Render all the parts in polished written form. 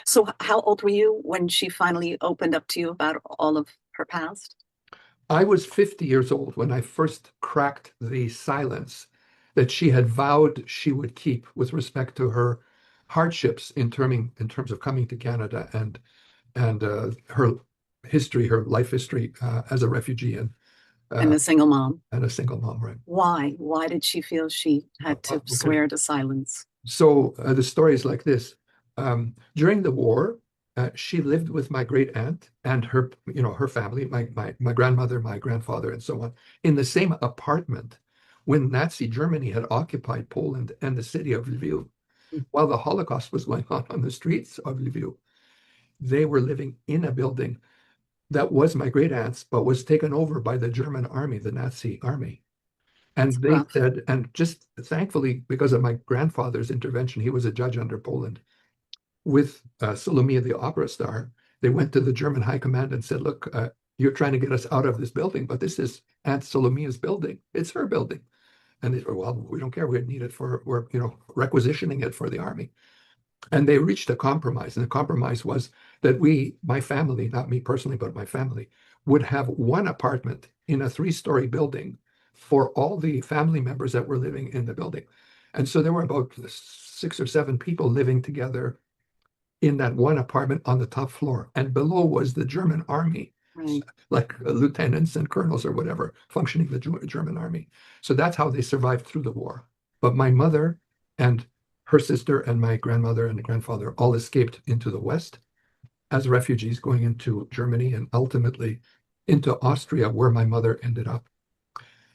So how old were you when she finally opened up to you about all of her past? I was 50 years old when I first cracked the silence that she had vowed she would keep with respect to her hardships in terms of coming to Canada and her history, her life history as a refugee And uh, a single mom. and a single mom, right? Why? Why did she feel she had to Okay. swear to silence? So the story is like this. During the war, she lived with my great aunt and her family, my grandmother, my grandfather, and so on, in the same apartment when Nazi Germany had occupied Poland and the city of Lviv. While the Holocaust was going on the streets of Lviv, they were living in a building that was my great aunt's, but was taken over by the German army, the Nazi army. That's And they rough. said, and just thankfully, because of my grandfather's intervention, he was a judge under Poland with Salome, the opera star. They went to the German high command and said, look, you're trying to get us out of this building, but this is Aunt Salome's building. It's her building. And they said, well, we don't care. We need it we're requisitioning it for the army. And they reached a compromise. And the compromise was that my family, not me personally, but my family, would have one apartment in a three-story building for all the family members that were living in the building. And so there were about 6 or 7 people living together in that one apartment on the top floor. And below was the German army, Right. like lieutenants and colonels or whatever, functioning the German army. So that's how they survived through the war. But my mother and her sister and my grandmother and grandfather all escaped into the West as refugees, going into Germany and ultimately into Austria, where my mother ended up.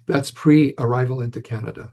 That's pre-arrival into Canada.